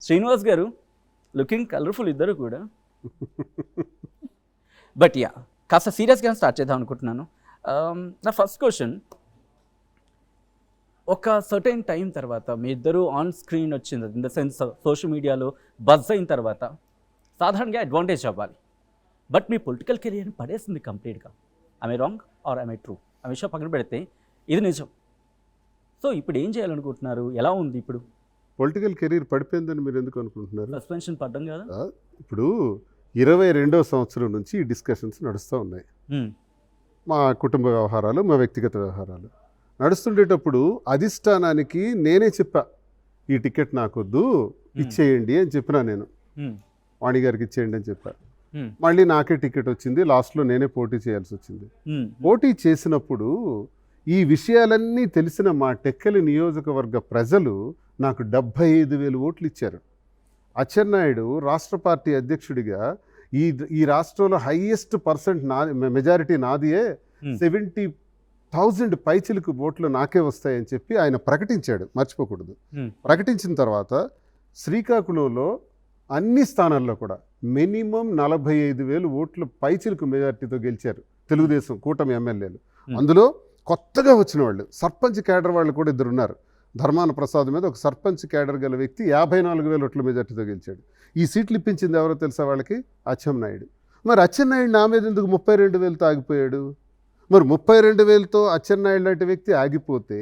శ్రీనివాస్ గారు looking colourful ఇద్దరు కూడా. బట్ యా కాస్త సీరియస్గా స్టార్ట్ చేద్దాం అనుకుంటున్నాను. నా ఫస్ట్ క్వశ్చన్, ఒక సర్టెన్ టైం తర్వాత మీ ఇద్దరు ఆన్ స్క్రీన్ వచ్చింది, ఇన్ ద సెన్స్ సోషల్ మీడియాలో బజ్ అయిన తర్వాత సాధారణంగా అడ్వాంటేజ్ అవ్వాలి, బట్ మీ పొలిటికల్ కెరియర్ని పడేసింది కంప్లీట్గా. I wrong or I true? ఆ విషయం పక్కన పెడితే ఇది నిజం. సో ఇప్పుడు ఏం చేయాలనుకుంటున్నారు? ఎలా ఉంది ఇప్పుడు? పొలిటికల్ కెరీర్ పడిపోయిందని మీరు ఎందుకు అనుకుంటున్నారు? సస్పెన్షన్ పడ్డం కదా. ఇప్పుడు 22వ సంవత్సరం నుంచి ఈ డిస్కషన్స్ నడుస్తూ ఉన్నాయి. మా కుటుంబ వ్యవహారాలు, మా వ్యక్తిగత వ్యవహారాలు నడుస్తుండేటప్పుడు అధిష్టానానికి నేనే చెప్పా, ఈ టికెట్ నాకొద్దు, ఇచ్చేయండి అని చెప్పినా. నేను వాణి గారికి ఇచ్చేయండి అని చెప్పా. మళ్ళీ నాకే టికెట్ వచ్చింది, లాస్ట్లో నేనే పోటీ చేయాల్సి వచ్చింది. పోటీ చేసినప్పుడు ఈ విషయాలన్నీ తెలిసిన మా టెక్కలి నియోజకవర్గ ప్రజలు నాకు 75,000 ఓట్లు ఇచ్చారు. అచ్చెన్నాయుడు రాష్ట్ర పార్టీ అధ్యక్షుడిగా ఈ రాష్ట్రంలో హైయెస్ట్ పర్సెంట్ మెజారిటీ నాదియే, 70,000 పైచిలకు ఓట్లు నాకే వస్తాయని చెప్పి ఆయన ప్రకటించాడు, మర్చిపోకూడదు. ప్రకటించిన తర్వాత శ్రీకాకుళంలో అన్ని స్థానాల్లో కూడా మినిమం 45,000 ఓట్లు పైచిలకు మెజారిటీతో గెలిచారు తెలుగుదేశం కూటమి ఎమ్మెల్యేలు. అందులో కొత్తగా వచ్చిన వాళ్ళు సర్పంచ్ క్యాడర్ వాళ్ళు కూడా ఇద్దరు ఉన్నారు. ధర్మాన ప్రసాద్ మీద ఒక సర్పంచ్ క్యాడర్ గల వ్యక్తి 54,000 ఓట్ల మెజార్టీతో గెలిచాడు. ఈ సీట్లు ఇప్పించింది ఎవరో తెలుసా వాళ్ళకి? అచ్చెన్నాయుడు. మరి అచ్చెన్నాయుడు నా మీద ఎందుకు 32,000తో ఆగిపోయాడు? మరి 32,000తో అచ్చెన్నాయుడు లాంటి వ్యక్తి ఆగిపోతే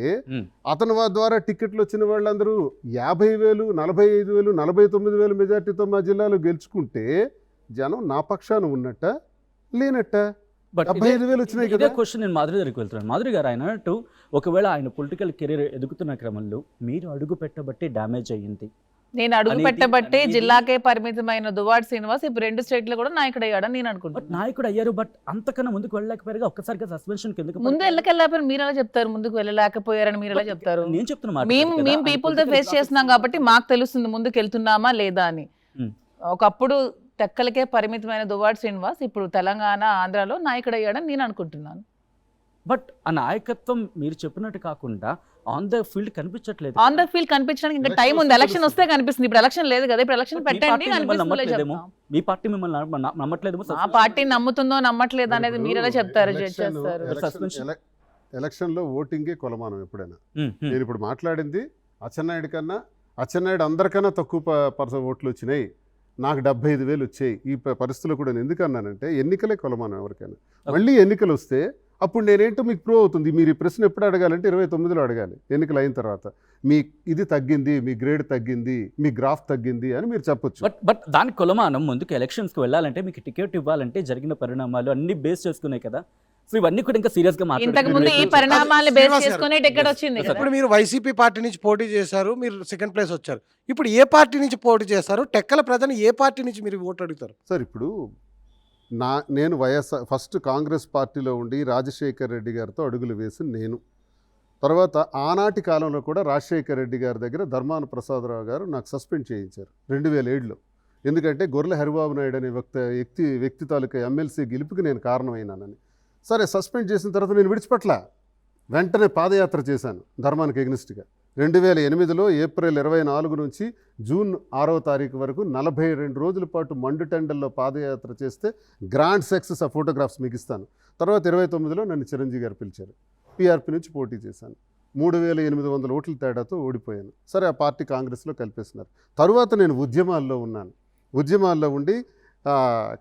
అతని ద్వారా టికెట్లు వచ్చిన వాళ్ళందరూ 50,000, 45,000, 49,000 మెజార్టీతో మా జిల్లాలో గెలుచుకుంటే జనం నా పక్షాన ఉన్నట్ట లేనట్ట? బట్ 75,000 వచ్చినాయి కదా. క్వశ్చన్ నేను మాధురి దగ్గరికి వెళ్తున్నాను. మాధురి గారు, ఆయన అన్నట్టు ఒకవేళ ఆయన పొలిటికల్ కెరీర్ ఎదుగుతున్న క్రమంలో మీరు అడుగు పెట్టబట్టి డ్యామేజ్ అయ్యింది. నేను అడుగు పెట్టబట్టే జిల్లాకే పరిమితమైన దువ్వాడ శ్రీనివాస్ ఇప్పుడు 2 స్టేట్లో కూడా నాయకుడు అయ్యాడని నేను అనుకుంటున్నాను. నాయకుడు అయ్యారు, బట్ అంతకన్నా ముందుకు వెళ్ళలేకపోయారు. ఒక్కసారిగా సస్పెన్షన్ కిందకి ముందు వెళ్ళకెళ్ళకపోయారు మీరు ఎలా చెప్తారు? ముందుకు వెళ్ళలేకపోయారని మీరు ఎలా చెప్తారు? నేను చెప్తున్నా, మేము పీపుల్ తో ఫేస్ చేస్తున్నాం కాబట్టి మాకు తెలుస్తుంది ముందుకు వెళ్తున్నామా లేదా అని. ఒకప్పుడు టెక్కలకే పరిమితమైన దువ్వాడ శ్రీనివాస్ ఇప్పుడు తెలంగాణ, ఆంధ్రాలో నాయకుడు అయ్యాడని నేను అనుకుంటున్నాను. బట్ ఆ నాయకత్వం మీరు చెప్పినట్టు కాకుండా ఆన్ ద ఫీల్డ్ కనిపించట్లేదు. ఆన్ ద ఫీల్డ్ కనిపించడానికి ఇంకా టైం ఉంది. ఎలక్షన్ వస్తే కనిపిస్తుంది. ఇప్పుడు ఎలక్షన్ లేదు కదా, ఇప్పుడు ఎలక్షన్ పెట్టండి. మీ పార్టీ మిమ్మల్ని నమ్మట్లేదు. ఆ పార్టీ నమ్ముతుందో నమ్మట్లేదు అనేది మీరు ఎలా చెప్తారు? ఎలక్షన్లో ఓటింగే కొలమానం ఎప్పుడైనా. నేను ఇప్పుడు మాట్లాడింది అచ్చెన్నాయుడు కన్నా, అచ్చెన్నాయుడు అందరికన్నా తక్కువ ఓట్లు వచ్చినాయి, నాకు 75,000 వచ్చాయి. ఈ పరిస్థితుల్లో కూడా నేను ఎందుకు అన్నానంటే ఎన్నికలే కొలమానం ఎవరికైనా. మళ్ళీ ఎన్నికలు వస్తే అప్పుడు నేనేంటో మీకు ప్రూవ్ అవుతుంది. మీరు ఈ ప్రశ్న ఎప్పుడు అడగాలంటే 29లో అడగాలి, ఎన్నికలు అయిన తర్వాత. మీ ఇది తగ్గింది, మీ గ్రేడ్ తగ్గింది, మీ గ్రాఫ్ తగ్గింది అని మీరు చెప్పొచ్చు. బట్ దాని కొలమానం ముందుకు ఎలక్షన్స్కి వెళ్ళాలంటే మీకు టికెట్ ఇవ్వాలంటే జరిగిన పరిణామాలు అన్ని బేస్ చేసుకున్నాయి కదా. సో ఇవన్నీ కూడా ఇంకా సీరియస్ గా ఇంతకు ముందు ఈ పరిణామాలను బేస్ చేసుకుని టికెట్ వచ్చింది. ఇప్పుడు మీరు వైసీపీ పార్టీ నుంచి పోటీ చేశారు, మీరు సెకండ్ ప్లేస్ వచ్చారు. ఇప్పుడు ఏ పార్టీ నుంచి పోటీ చేస్తారు? టెక్కల ప్రజలు ఏ పార్టీ నుంచి మీరు ఓటు అడుగుతారు? సార్ ఇప్పుడు నేను ఫస్ట్ కాంగ్రెస్ పార్టీలో ఉండి రాజశేఖర్ రెడ్డి గారితో అడుగులు వేసి నేను తర్వాత ఆనాటి కాలంలో కూడా రాజశేఖర్ రెడ్డి గారి దగ్గర ధర్మాన ప్రసాదరావు గారు నాకు సస్పెండ్ చేయించారు 2007లో. ఎందుకంటే గొర్రెల హరిబాబు నాయుడు అనే వ్యక్తి తాలూకా ఎమ్మెల్సీ గెలుపుకి నేను కారణమైనానని. సరే, సస్పెండ్ చేసిన తర్వాత నేను విడిచిపెట్ల, వెంటనే పాదయాత్ర చేశాను ధర్మానికి ఎగ్నిస్ట్గా. 2008లో ఏప్రిల్ 24 నుంచి జూన్ 6వ తారీఖు వరకు 42 రోజుల పాటు మండుటెండల్లో పాదయాత్ర చేస్తే గ్రాండ్ సక్సెస్ ఆ ఫోటోగ్రాఫ్స్ మీకు ఇస్తాను. తర్వాత 29లో నన్ను చిరంజీవి గారు పిలిచారు, పీఆర్పీ నుంచి పోటీ చేశాను. 3,800 ఓట్ల తేడాతో ఓడిపోయాను. సరే, ఆ పార్టీ కాంగ్రెస్లో కలిపేస్తున్నారు. తరువాత నేను ఉద్యమాల్లో ఉన్నాను. ఉద్యమాల్లో ఉండి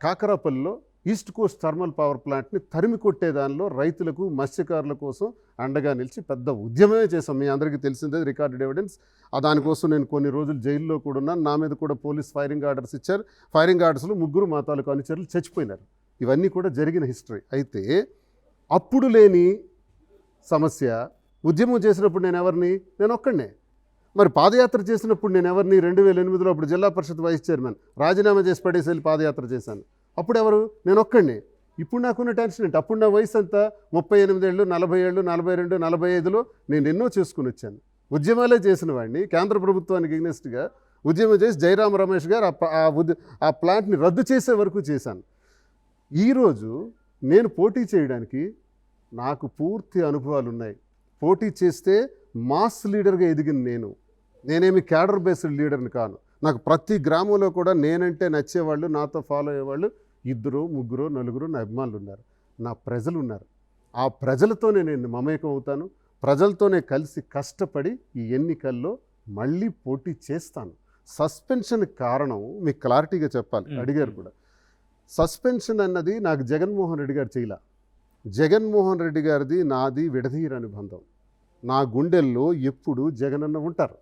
కాకరాపల్లిలో ఈస్ట్ కోస్ట్ థర్మల్ పవర్ ప్లాంట్ని తరిమి కొట్టే దానిలో రైతులకు, మత్స్యకారుల కోసం అండగా నిలిచి పెద్ద ఉద్యమమే చేశాం. మీ అందరికీ తెలిసిందే, రికార్డెడ్ ఎవిడెన్స్. దానికోసం నేను కొన్ని రోజులు జైల్లో కూడా ఉన్నాను. నా మీద కూడా పోలీస్ ఫైరింగ్ ఆర్డర్స్ ఇచ్చారు. ఫైరింగ్ ఆర్డర్స్లో 3 మా తాలూకు అనుచరులు చచ్చిపోయినారు. ఇవన్నీ కూడా జరిగిన హిస్టరీ. అయితే అప్పుడు లేని సమస్య, ఉద్యమం చేసినప్పుడు నేను ఎవరిని? నేను ఒక్కడనే. మరి పాదయాత్ర చేసినప్పుడు నేను ఎవరిని? 2008లో అప్పుడు జిల్లా పరిషత్ వైస్ చైర్మన్ రాజీనామా చేసి పడేసి వెళ్ళి పాదయాత్ర చేశాను. అప్పుడు ఎవరు? నేను ఒక్కడిని. ఇప్పుడు నాకున్న టెన్షన్ ఏంటి? అప్పుడు నా వయసు అంతా 38 ఏళ్ళు, 40 ఏళ్ళు, 42, 45లో నేను ఎన్నో చేసుకుని వచ్చాను. ఉద్యమాలే చేసిన వాడిని. కేంద్ర ప్రభుత్వానికి ఎగ్నెస్ట్గా ఉద్యమం చేసి జయరామ రమేష్ గారు ఆ ప్లాంట్ని రద్దు చేసే వరకు చేశాను. ఈరోజు నేను పోటీ చేయడానికి నాకు పూర్తి అనుభవాలు ఉన్నాయి. పోటీ చేస్తే మాస్ లీడర్గా ఎదిగిన నేనేమి క్యాడర్ బేస్డ్ లీడర్ని కాను. నాకు ప్రతి గ్రామంలో కూడా నేనంటే నచ్చేవాళ్ళు, నాతో ఫాలో అయ్యేవాళ్ళు 2, 3, 4 నా అభిమానులు ఉన్నారు, నా ప్రజలు ఉన్నారు. ఆ ప్రజలతోనే నేను మమేకం అవుతాను, ప్రజలతోనే కలిసి కష్టపడి ఈ ఎన్నికల్లో మళ్ళీ పోటీ చేస్తాను. సస్పెన్షన్ కారణం మీకు క్లారిటీగా చెప్పాలి, అడిగారు కూడా. సస్పెన్షన్ అన్నది నాకు జగన్మోహన్ రెడ్డి గారు చేయలే. జగన్మోహన్ రెడ్డి గారిది నాది విడదీయరాని బంధం. నా గుండెల్లో ఎప్పుడు జగనన్న ఉంటారు.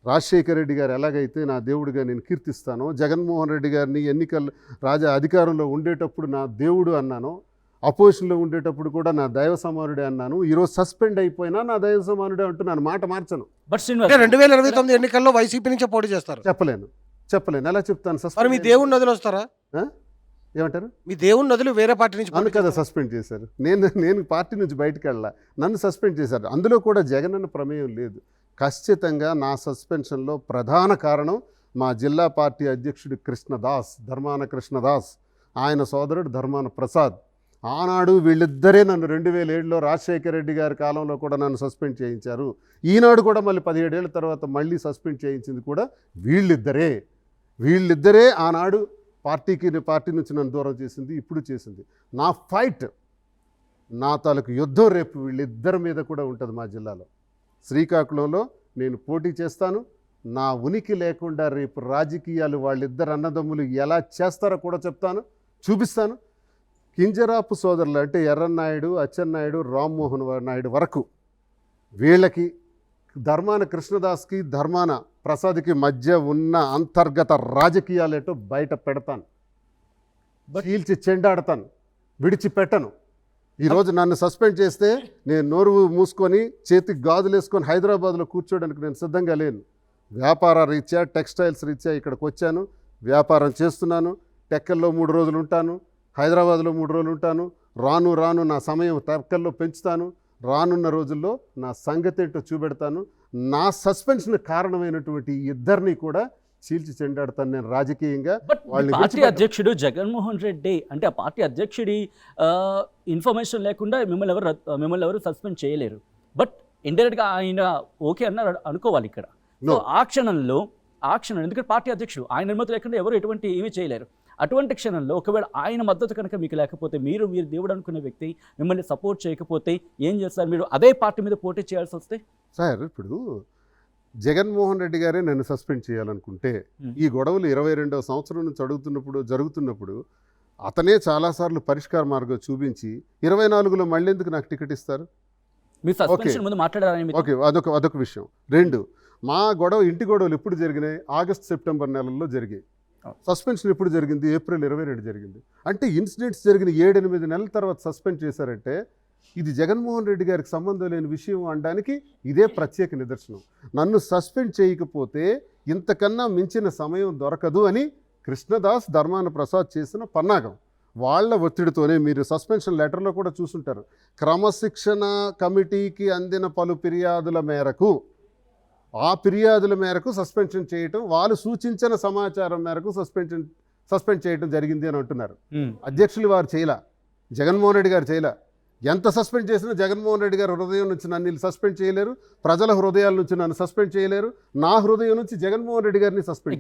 రాజశేఖర రెడ్డి గారు ఎలాగైతే నా దేవుడిగా నేను కీర్తిస్తానో, జగన్మోహన్ రెడ్డి గారిని ఎన్నికల అధికారంలో ఉండేటప్పుడు నా దేవుడు అన్నానో, అపోజిషన్లో ఉండేటప్పుడు కూడా నా దైవ సమానుడే అన్నాను. ఈరోజు సస్పెండ్ అయిపోయినా నా దైవ సమానుడే అంటున్నాను, మాట మార్చను. బట్ శ్రీనివాస్ 2029 ఎన్నికల్లో వైసీపీ నుంచే పోటీ చేస్తారు. చెప్పలేను ఎలా చెప్తాను? మరి మీ దేవుని నదులు వస్తారా? ఏమంటారు? మీ దేవుని నదులు వేరే పార్టీ నుంచి నన్ను కదా సస్పెండ్ చేశారు. నేను పార్టీ నుంచి బయటకు వెళ్ళా, నన్ను సస్పెండ్ చేశారు. అందులో కూడా జగనన్న ప్రమేయం లేదు. ఖచ్చితంగా నా సస్పెన్షన్లో ప్రధాన కారణం మా జిల్లా పార్టీ అధ్యక్షుడు కృష్ణదాస్, ధర్మాన కృష్ణదాస్, ఆయన సోదరుడు ధర్మాన ప్రసాద్. ఆనాడు వీళ్ళిద్దరే నన్ను 2007లో రాజశేఖర రెడ్డి గారి కాలంలో కూడా నన్ను సస్పెండ్ చేయించారు. ఈనాడు కూడా మళ్ళీ 17 ఏళ్ళ తర్వాత మళ్ళీ సస్పెండ్ చేయించింది కూడా వీళ్ళిద్దరే ఆనాడు పార్టీ నుంచి నన్ను దూరం చేసింది, ఇప్పుడు చేసింది. నా ఫైట్, నా తాలూకు యుద్ధం రేపు వీళ్ళిద్దరి మీద కూడా ఉంటుంది. మా జిల్లాలో శ్రీకాకుళంలో నేను పోటీ చేస్తాను. నా ఉనికి లేకుండా రేపు రాజకీయాలు వాళ్ళిద్దరు అన్నదమ్ములు ఎలా చేస్తారో కూడా చెప్తాను, చూపిస్తాను. కింజరాపు సోదరులు అంటే ఎర్రన్నాయుడు, అచ్చెన్నాయుడు, రామ్మోహన్ నాయుడు వరకు వీళ్ళకి, ధర్మాన కృష్ణదాస్కి, ధర్మాన ప్రసాద్కి మధ్య ఉన్న అంతర్గత రాజకీయాలేటో బయట పెడతాను, చీల్చి చెండాడతాను, విడిచిపెట్టను. ఈరోజు నన్ను సస్పెండ్ చేస్తే నేను నోరు మూసుకొని చేతికి గాజులు వేసుకొని హైదరాబాద్లో కూర్చోడానికి నేను సిద్ధంగా లేను. వ్యాపార రీత్యా, టెక్స్టైల్స్ రీత్యా ఇక్కడికి వచ్చాను, వ్యాపారం చేస్తున్నాను. టెక్కల్లో 3 రోజులు ఉంటాను, హైదరాబాద్లో 3 రోజులు ఉంటాను. రాను నా సమయం టెక్కల్లో పెంచుతాను. రానున్న రోజుల్లో నా సంగతి ఏంటో చూపెడతాను. నా సస్పెన్షన్ కారణమైనటువంటి ఇద్దరిని కూడా చీల్చి చెండాడతాను నేను రాజకీయంగా. బట్ పార్టీ అధ్యక్షుడు జగన్మోహన్ రెడ్డి అంటే ఆ పార్టీ అధ్యక్షుడి ఇన్ఫర్మేషన్ లేకుండా మిమ్మల్ని ఎవరు సస్పెండ్ చేయలేరు. బట్ ఇండైరెక్ట్గా ఆయన ఓకే అన్నారు అనుకోవాలి ఇక్కడ. సో ఆ క్షణంలో ఎందుకంటే పార్టీ అధ్యక్షుడు ఆయన అనుమతి లేకుండా ఎవరు ఎటువంటి ఏమీ చేయలేరు. అటువంటి క్షణంలో ఒకవేళ ఆయన మద్దతు కనుక మీకు లేకపోతే, మీరు దేవుడు అనుకునే వ్యక్తి మిమ్మల్ని సపోర్ట్ చేయకపోతే ఏం చేస్తారు? మీరు అదే పార్టీ మీద పోటీ చేయాల్సి వస్తే? సార్, ఇప్పుడు జగన్మోహన్ రెడ్డి గారే నన్ను సస్పెండ్ చేయాలనుకుంటే, ఈ గొడవలు 22వ సంవత్సరం నుంచి జరుగుతున్నప్పుడు అతనే చాలాసార్లు పరిష్కార మార్గం చూపించి 24లో మళ్ళీ ఎందుకు నాకు టికెట్ ఇస్తారు? మీరు సస్పెన్షన్ ముందు మాట్లాడారని. ఓకే, అదొక విషయం. 2, మా ఇంటి గొడవలు ఎప్పుడు జరిగినాయి? ఆగస్ట్ సెప్టెంబర్ నెలల్లో జరిగాయి. సస్పెన్షన్ ఎప్పుడు జరిగింది? ఏప్రిల్ 22 జరిగింది. అంటే ఇన్సిడెంట్స్ జరిగిన 7-8 నెలల తర్వాత సస్పెండ్ చేశారంటే ఇది జగన్మోహన్ రెడ్డి గారికి సంబంధం లేని విషయం అనడానికి ఇదే ప్రత్యేక నిదర్శనం. నన్ను సస్పెండ్ చేయకపోతే ఇంతకన్నా మించిన సమయం దొరకదు అని కృష్ణదాస్, ధర్మాన ప్రసాద్ చేసిన పన్నాగం. వాళ్ళ ఒత్తిడితోనే మీరు సస్పెన్షన్ లెటర్లో కూడా చూసుంటారు. క్రమశిక్షణ కమిటీకి అందిన పలు ఫిర్యాదుల మేరకు, ఆ ఫిర్యాదుల మేరకు సస్పెన్షన్ చేయటం, వాళ్ళు సూచించిన సమాచారం మేరకు సస్పెండ్ చేయటం జరిగింది అని అంటున్నారు. అధ్యక్షులు వారు చేయలా, జగన్మోహన్ రెడ్డి గారు చేయలా. ఎంత సస్పెండ్ చేసినా జగన్మోహన్ రెడ్డి గారు హృదయం నుంచి నన్ను సస్పెండ్ చేయలేరు, ప్రజల హృదయాల నుంచి నన్ను సస్పెండ్ చేయలేరు, నా హృదయం నుంచి జగన్మోహన్ రెడ్డి గారిని సస్పెండ్